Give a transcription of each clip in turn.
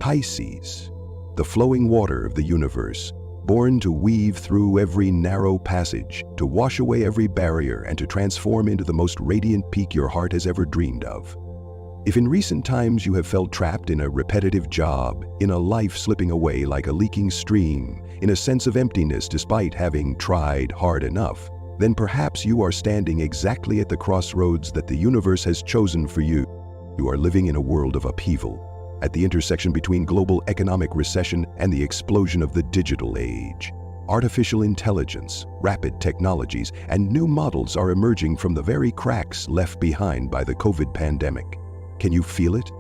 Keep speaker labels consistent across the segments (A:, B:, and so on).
A: Pisces, the flowing water of the universe, born to weave through every narrow passage, to wash away every barrier, and to transform into the most radiant peak your heart has ever dreamed of. If in recent times you have felt trapped in a repetitive job, in a life slipping away like a leaking stream, in a sense of emptiness despite having tried hard enough, then perhaps you are standing exactly at the crossroads that the universe has chosen for you. You are living in a world of upheaval, at the intersection between global economic recession and the explosion of the digital age. Artificial intelligence, rapid technologies, and new models are emerging from the very cracks left behind by the COVID pandemic. Can you feel it?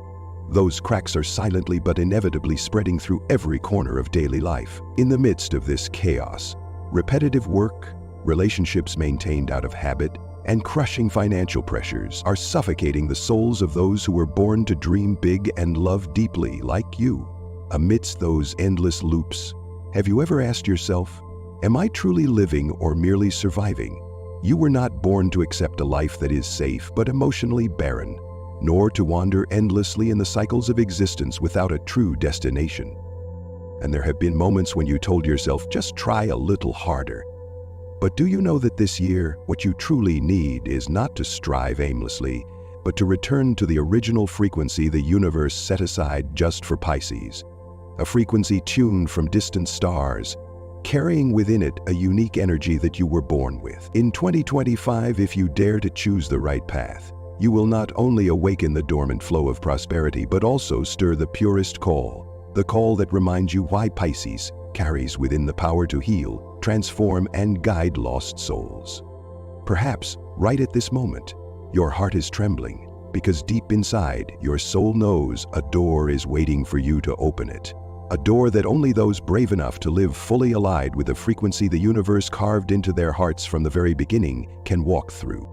A: Those cracks are silently but inevitably spreading through every corner of daily life. In the midst of this chaos, repetitive work, relationships maintained out of habit, and crushing financial pressures are suffocating the souls of those who were born to dream big and love deeply like you. Amidst those endless loops, have you ever asked yourself, am I truly living or merely surviving? You were not born to accept a life that is safe but emotionally barren, nor to wander endlessly in the cycles of existence without a true destination. And there have been moments when you told yourself, just try a little harder. But do you know that this year, what you truly need is not to strive aimlessly, but to return to the original frequency the universe set aside just for Pisces, a frequency tuned from distant stars, carrying within it a unique energy that you were born with. In 2025, if you dare to choose the right path, you will not only awaken the dormant flow of prosperity, but also stir the purest call, the call that reminds you why Pisces carries within the power to heal, transform, and guide lost souls. Perhaps, right at this moment, your heart is trembling, because deep inside, your soul knows a door is waiting for you to open it. A door that only those brave enough to live fully allied with the frequency the universe carved into their hearts from the very beginning can walk through.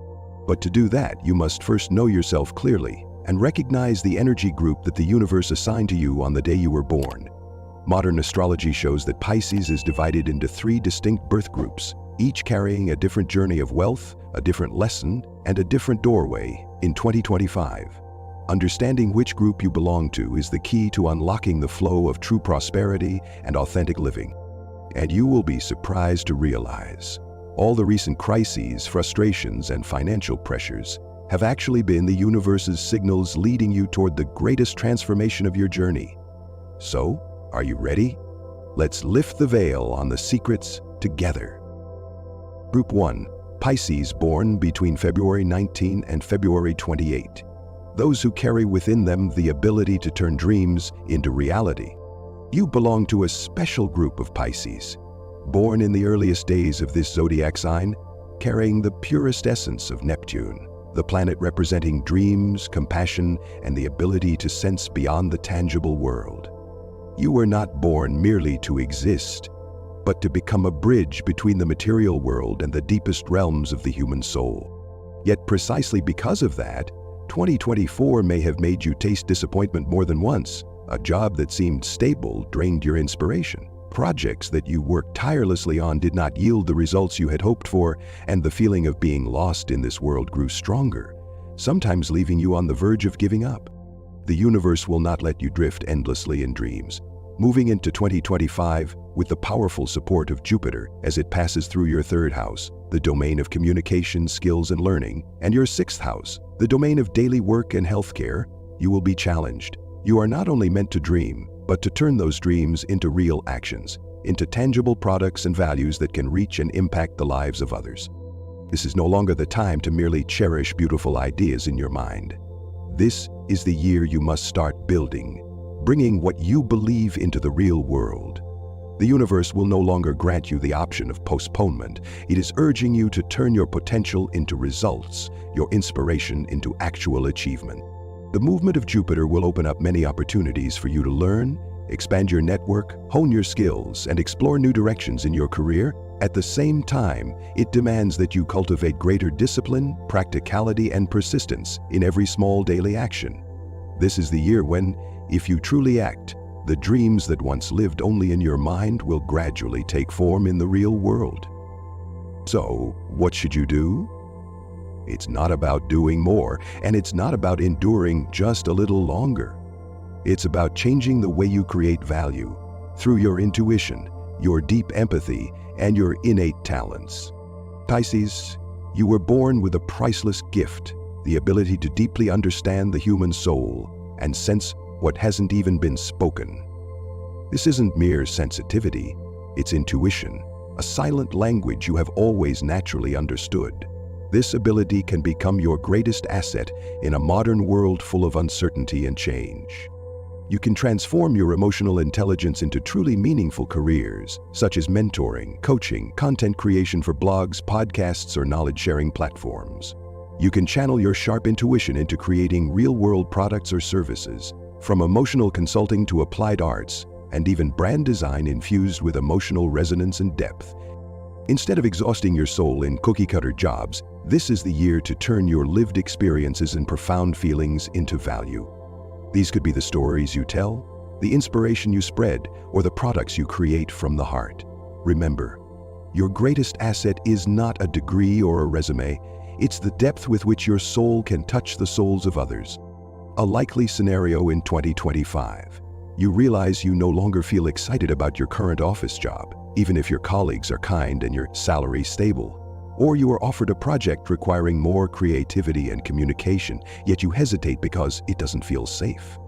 A: But to do that, you must first know yourself clearly and recognize the energy group that the universe assigned to you on the day you were born. Modern astrology shows that Pisces is divided into 3 distinct birth groups, each carrying a different journey of wealth, a different lesson, and a different doorway in 2025. Understanding which group you belong to is the key to unlocking the flow of true prosperity and authentic living. And you will be surprised to realize all the recent crises, frustrations, and financial pressures have actually been the universe's signals leading you toward the greatest transformation of your journey. So, are you ready? Let's lift the veil on the secrets together. Group 1. Pisces, born between February 19 and February 28. Those who carry within them the ability to turn dreams into reality. You belong to a special group of Pisces, born in the earliest days of this zodiac sign, carrying the purest essence of Neptune, the planet representing dreams, compassion, and the ability to sense beyond the tangible world. You were not born merely to exist, but to become a bridge between the material world and the deepest realms of the human soul. Yet precisely because of that, 2024 may have made you taste disappointment more than once. A job that seemed stable drained your inspiration. Projects that you worked tirelessly on did not yield the results you had hoped for, and the feeling of being lost in this world grew stronger, sometimes leaving you on the verge of giving up. The universe will not let you drift endlessly in dreams. Moving into 2025, with the powerful support of Jupiter as it passes through your 3rd house, the domain of communication, skills, and learning, and your 6th house, the domain of daily work and healthcare, you will be challenged. You are not only meant to dream, but to turn those dreams into real actions, into tangible products and values that can reach and impact the lives of others. This is no longer the time to merely cherish beautiful ideas in your mind. This is the year you must start building, bringing what you believe into the real world. The universe will no longer grant you the option of postponement. It is urging you to turn your potential into results, your inspiration into actual achievement. The movement of Jupiter will open up many opportunities for you to learn, expand your network, hone your skills, and explore new directions in your career. At the same time, it demands that you cultivate greater discipline, practicality, and persistence in every small daily action. This is the year when, if you truly act, the dreams that once lived only in your mind will gradually take form in the real world. So, what should you do? It's not about doing more, and it's not about enduring just a little longer. It's about changing the way you create value through your intuition, your deep empathy, and your innate talents. Pisces, you were born with a priceless gift, the ability to deeply understand the human soul and sense what hasn't even been spoken. This isn't mere sensitivity, it's intuition, a silent language you have always naturally understood. This ability can become your greatest asset in a modern world full of uncertainty and change. You can transform your emotional intelligence into truly meaningful careers, such as mentoring, coaching, content creation for blogs, podcasts, or knowledge-sharing platforms. You can channel your sharp intuition into creating real-world products or services, from emotional consulting to applied arts, and even brand design infused with emotional resonance and depth. Instead of exhausting your soul in cookie-cutter jobs, this is the year to turn your lived experiences and profound feelings into value. These could be the stories you tell, the inspiration you spread, or the products you create from the heart. Remember, your greatest asset is not a degree or a resume, it's the depth with which your soul can touch the souls of others. A likely scenario in 2025. You realize you no longer feel excited about your current office job, even if your colleagues are kind and your salary stable. Or you are offered a project requiring more creativity and communication, yet you hesitate because it doesn't feel safe.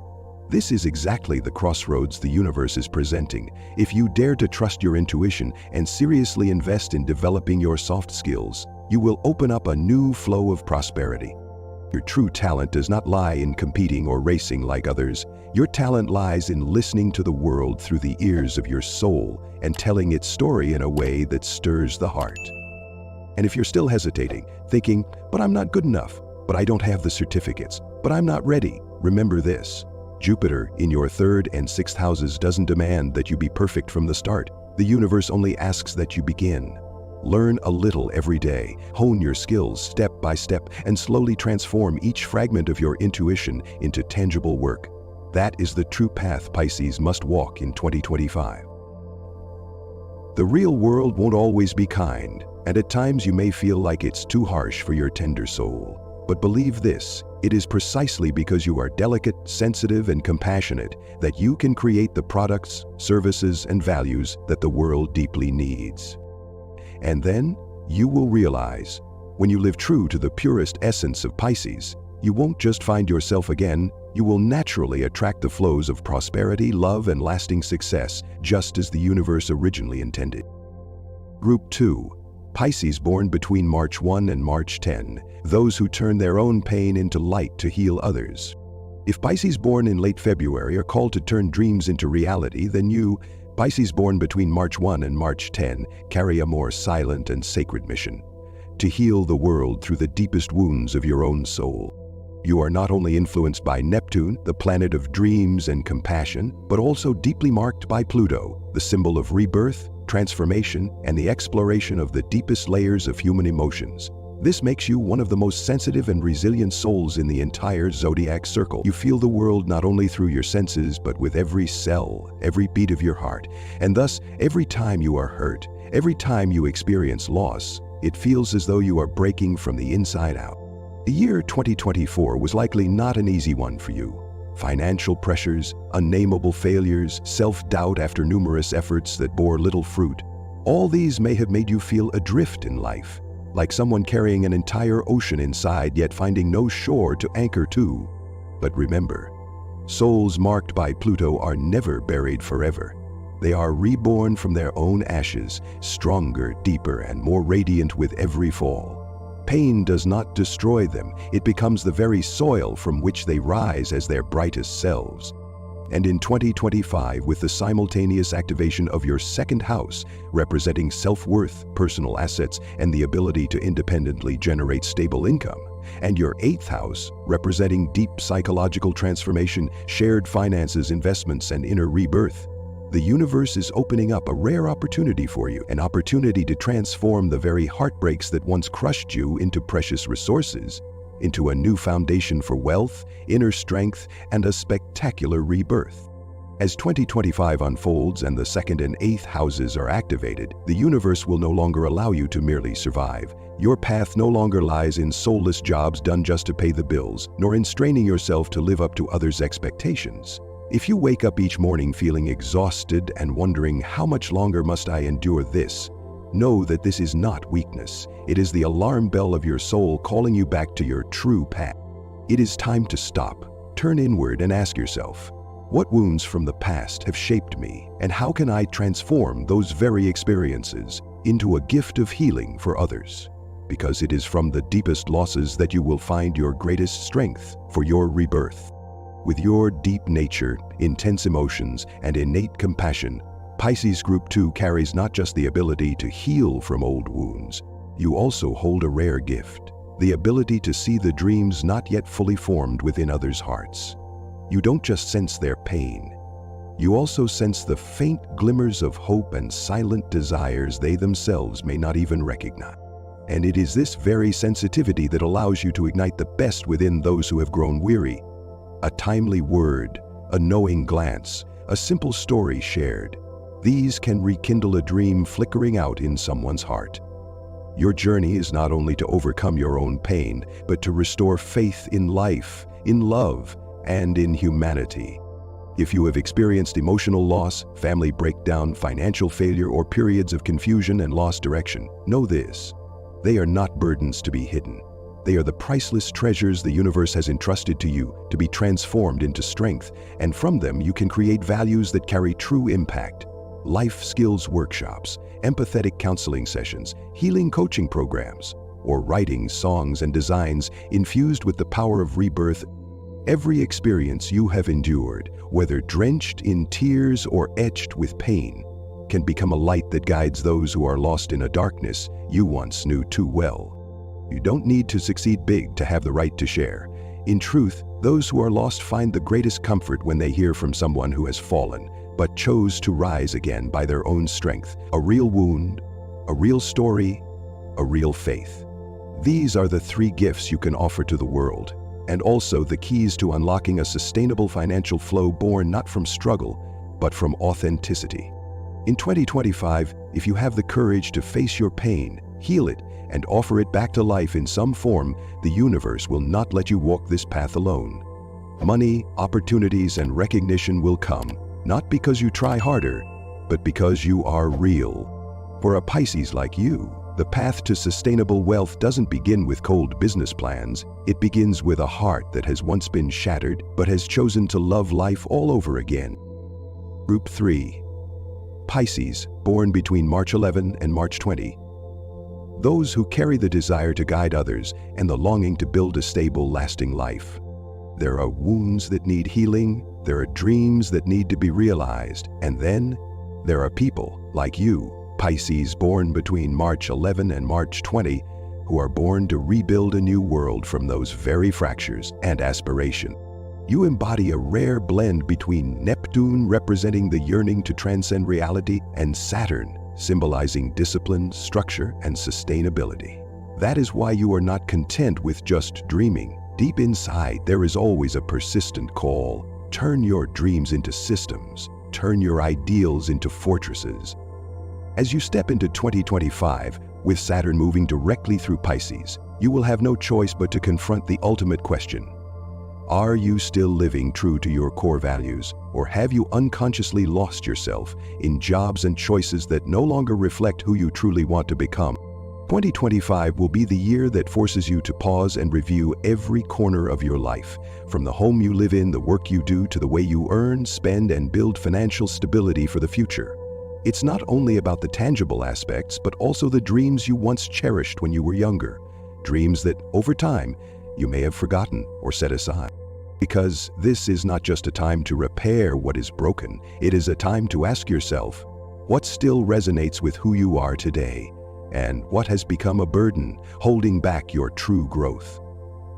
A: This is exactly the crossroads the universe is presenting. If you dare to trust your intuition and seriously invest in developing your soft skills, you will open up a new flow of prosperity. Your true talent does not lie in competing or racing like others. Your talent lies in listening to the world through the ears of your soul and telling its story in a way that stirs the heart. And if you're still hesitating, thinking, but I'm not good enough, but I don't have the certificates, but I'm not ready, remember this. Jupiter in your 3rd and 6th houses doesn't demand that you be perfect from the start. The universe only asks that you begin. Learn a little every day, hone your skills step by step, and slowly transform each fragment of your intuition into tangible work. That is the true path Pisces must walk in 2025. The real world won't always be kind, and at times you may feel like it's too harsh for your tender soul. But believe this, it is precisely because you are delicate, sensitive, and compassionate that you can create the products, services, and values that the world deeply needs. And then, you will realize, when you live true to the purest essence of Pisces, you won't just find yourself again, you will naturally attract the flows of prosperity, love, and lasting success, just as the universe originally intended. Group 2. Pisces born between March 1 and March 10, those who turn their own pain into light to heal others. If Pisces born in late February are called to turn dreams into reality, then you, Pisces born between March 1 and March 10, carry a more silent and sacred mission: to heal the world through the deepest wounds of your own soul. You are not only influenced by Neptune, the planet of dreams and compassion, but also deeply marked by Pluto, the symbol of rebirth, transformation, and the exploration of the deepest layers of human emotions. This makes you one of the most sensitive and resilient souls in the entire Zodiac circle. You feel the world not only through your senses, but with every cell, every beat of your heart. And thus, every time you are hurt, every time you experience loss, it feels as though you are breaking from the inside out. The year 2024 was likely not an easy one for you. Financial pressures, unnameable failures, self-doubt after numerous efforts that bore little fruit. All these may have made you feel adrift in life, like someone carrying an entire ocean inside yet finding no shore to anchor to. But remember, souls marked by Pluto are never buried forever. They are reborn from their own ashes, stronger, deeper, and more radiant with every fall. Pain does not destroy them, it becomes the very soil from which they rise as their brightest selves. And in 2025, with the simultaneous activation of your 2nd house, representing self-worth, personal assets, and the ability to independently generate stable income, and your 8th house, representing deep psychological transformation, shared finances, investments, and inner rebirth, the universe is opening up a rare opportunity for you, an opportunity to transform the very heartbreaks that once crushed you into precious resources, into a new foundation for wealth, inner strength, and a spectacular rebirth. As 2025 unfolds and the 2nd and 8th houses are activated, the universe will no longer allow you to merely survive. Your path no longer lies in soulless jobs done just to pay the bills, nor in straining yourself to live up to others' expectations. If you wake up each morning feeling exhausted and wondering how much longer must I endure this, know that this is not weakness. It is the alarm bell of your soul calling you back to your true path. It is time to stop, turn inward and ask yourself, what wounds from the past have shaped me, and how can I transform those very experiences into a gift of healing for others? Because it is from the deepest losses that you will find your greatest strength for your rebirth. With your deep nature, intense emotions, and innate compassion, Pisces Group 2 carries not just the ability to heal from old wounds, you also hold a rare gift, the ability to see the dreams not yet fully formed within others' hearts. You don't just sense their pain, you also sense the faint glimmers of hope and silent desires they themselves may not even recognize. And it is this very sensitivity that allows you to ignite the best within those who have grown weary. A timely word, a knowing glance, a simple story shared. These can rekindle a dream flickering out in someone's heart. Your journey is not only to overcome your own pain, but to restore faith in life, in love, and in humanity. If you have experienced emotional loss, family breakdown, financial failure, or periods of confusion and lost direction, know this: they are not burdens to be hidden. They are the priceless treasures the universe has entrusted to you to be transformed into strength, and from them you can create values that carry true impact. Life skills workshops, empathetic counseling sessions, healing coaching programs, or writing songs and designs infused with the power of rebirth. Every experience you have endured, whether drenched in tears or etched with pain, can become a light that guides those who are lost in a darkness you once knew too well. You don't need to succeed big to have the right to share. In truth, those who are lost find the greatest comfort when they hear from someone who has fallen, but chose to rise again by their own strength. A real wound, a real story, a real faith. These are the three gifts you can offer to the world, and also the keys to unlocking a sustainable financial flow born not from struggle, but from authenticity. In 2025, if you have the courage to face your pain, heal it, and offer it back to life in some form, the universe will not let you walk this path alone. Money, opportunities, and recognition will come, not because you try harder, but because you are real. For a Pisces like you, the path to sustainable wealth doesn't begin with cold business plans. It begins with a heart that has once been shattered, but has chosen to love life all over again. Group 3. Pisces, born between March 11 and March 20. Those who carry the desire to guide others and the longing to build a stable, lasting life. There are wounds that need healing, there are dreams that need to be realized, and then there are people like you, Pisces born between March 11 and March 20, who are born to rebuild a new world from those very fractures and aspiration. You embody a rare blend between Neptune, representing the yearning to transcend reality, and Saturn, symbolizing discipline, structure, and sustainability. That is why you are not content with just dreaming. Deep inside, there is always a persistent call. Turn your dreams into systems. Turn your ideals into fortresses. As you step into 2025, with Saturn moving directly through Pisces, you will have no choice but to confront the ultimate question. Are you still living true to your core values, or have you unconsciously lost yourself in jobs and choices that no longer reflect who you truly want to become? 2025 will be the year that forces you to pause and review every corner of your life, from the home you live in, the work you do, to the way you earn, spend, and build financial stability for the future. It's not only about the tangible aspects, but also the dreams you once cherished when you were younger. Dreams that, over time, you may have forgotten or set aside. Because this is not just a time to repair what is broken, it is a time to ask yourself, what still resonates with who you are today, and what has become a burden, holding back your true growth.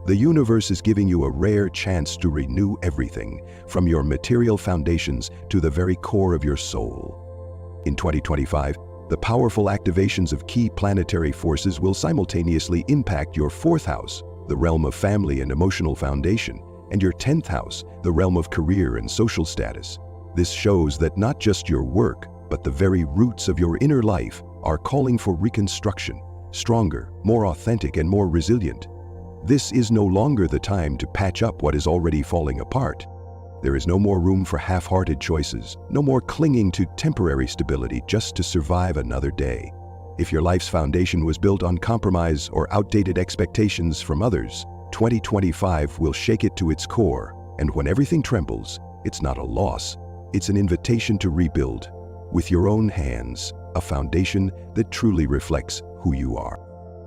A: The universe is giving you a rare chance to renew everything, from your material foundations to the very core of your soul. In 2025, the powerful activations of key planetary forces will simultaneously impact your 4th house, the realm of family and emotional foundation, and your 10th house, the realm of career and social status. This shows that not just your work, but the very roots of your inner life are calling for reconstruction, stronger, more authentic, and more resilient. This is no longer the time to patch up what is already falling apart. There is no more room for half-hearted choices, no more clinging to temporary stability just to survive another day. If your life's foundation was built on compromise or outdated expectations from others, 2025 will shake it to its core. And when everything trembles, it's not a loss, it's an invitation to rebuild, with your own hands, a foundation that truly reflects who you are.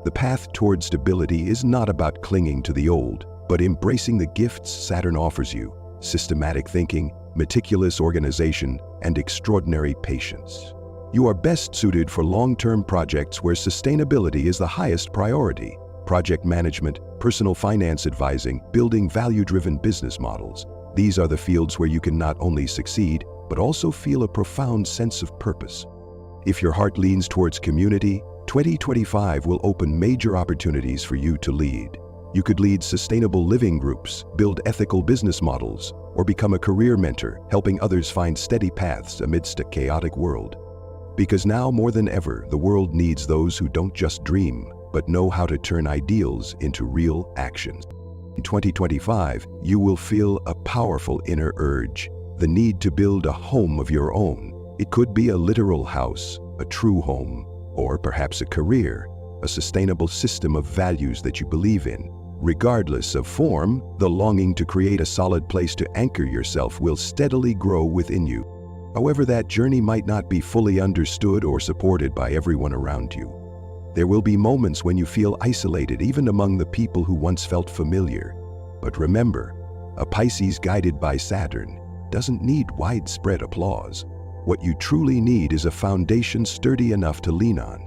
A: The path toward stability is not about clinging to the old, but embracing the gifts Saturn offers you: systematic thinking, meticulous organization, and extraordinary patience. You are best suited for long-term projects where sustainability is the highest priority. Project management, personal finance advising, building value-driven business models. These are the fields where you can not only succeed, but also feel a profound sense of purpose. If your heart leans towards community, 2025 will open major opportunities for you to lead. You could lead sustainable living groups, build ethical business models, or become a career mentor, helping others find steady paths amidst a chaotic world. Because now more than ever, the world needs those who don't just dream, but know how to turn ideals into real actions. In 2025, you will feel a powerful inner urge, the need to build a home of your own. It could be a literal house, a true home, or perhaps a career, a sustainable system of values that you believe in. Regardless of form, the longing to create a solid place to anchor yourself will steadily grow within you. However, that journey might not be fully understood or supported by everyone around you. There will be moments when you feel isolated even among the people who once felt familiar. But remember, a Pisces guided by Saturn doesn't need widespread applause. What you truly need is a foundation sturdy enough to lean on,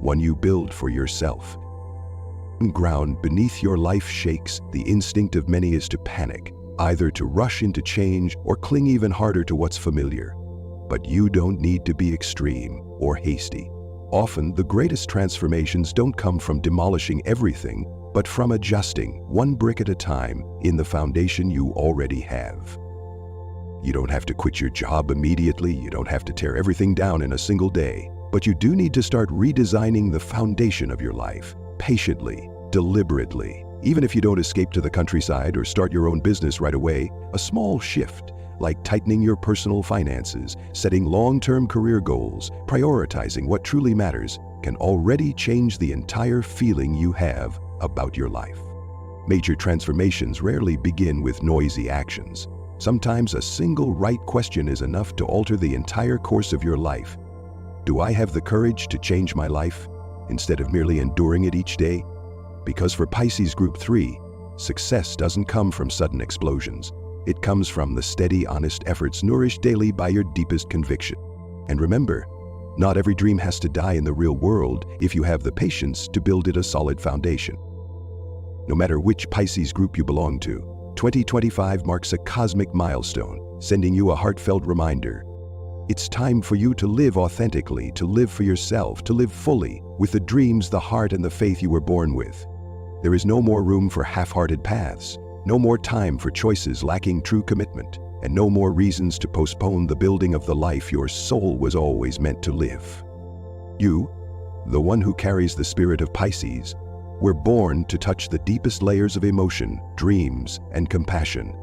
A: one you build for yourself. Ground beneath your life shakes, the instinct of many is to panic, either to rush into change or cling even harder to what's familiar. But you don't need to be extreme or hasty. Often, the greatest transformations don't come from demolishing everything, but from adjusting, one brick at a time, in the foundation you already have. You don't have to quit your job immediately, you don't have to tear everything down in a single day, but you do need to start redesigning the foundation of your life, patiently, deliberately. Even if you don't escape to the countryside or start your own business right away, a small shift, like tightening your personal finances, setting long-term career goals, prioritizing what truly matters, can already change the entire feeling you have about your life. Major transformations rarely begin with noisy actions. Sometimes a single right question is enough to alter the entire course of your life. Do I have the courage to change my life, instead of merely enduring it each day? Because for Pisces Group 3, success doesn't come from sudden explosions. It comes from the steady, honest efforts nourished daily by your deepest conviction. And remember, not every dream has to die in the real world if you have the patience to build it a solid foundation. No matter which Pisces group you belong to, 2025 marks a cosmic milestone, sending you a heartfelt reminder. It's time for you to live authentically, to live for yourself, to live fully, with the dreams, the heart, and the faith you were born with. There is no more room for half-hearted paths, no more time for choices lacking true commitment, and no more reasons to postpone the building of the life your soul was always meant to live. You, the one who carries the spirit of Pisces, were born to touch the deepest layers of emotion, dreams, and compassion.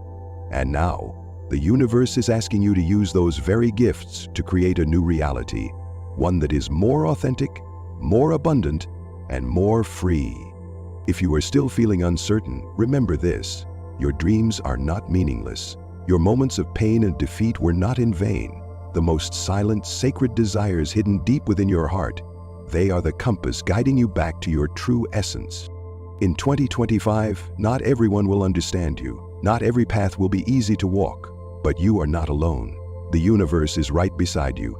A: And now, the universe is asking you to use those very gifts to create a new reality, one that is more authentic, more abundant, and more free. If you are still feeling uncertain, remember this: your dreams are not meaningless. Your moments of pain and defeat were not in vain. The most silent, sacred desires hidden deep within your heart, they are the compass guiding you back to your true essence. In 2025, not everyone will understand you. Not every path will be easy to walk, but you are not alone. The universe is right beside you,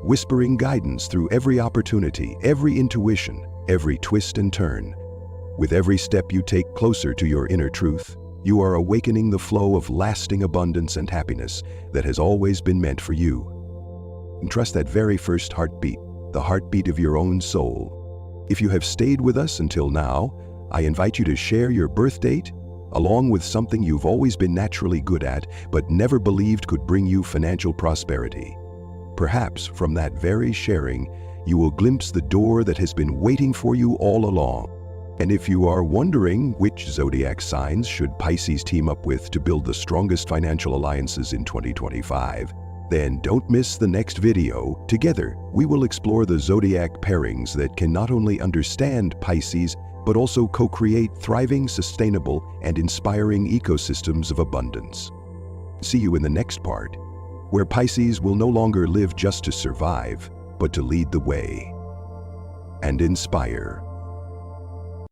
A: whispering guidance through every opportunity, every intuition, every twist and turn. With every step you take closer to your inner truth, you are awakening the flow of lasting abundance and happiness that has always been meant for you. And trust that very first heartbeat, the heartbeat of your own soul. If you have stayed with us until now, I invite you to share your birth date, along with something you've always been naturally good at, but never believed could bring you financial prosperity. Perhaps from that very sharing, you will glimpse the door that has been waiting for you all along. And if you are wondering which zodiac signs should Pisces team up with to build the strongest financial alliances in 2025, then don't miss the next video. Together, we will explore the zodiac pairings that can not only understand Pisces, but also co-create thriving, sustainable, and inspiring ecosystems of abundance. See you in the next part, where Pisces will no longer live just to survive, but to lead the way and inspire.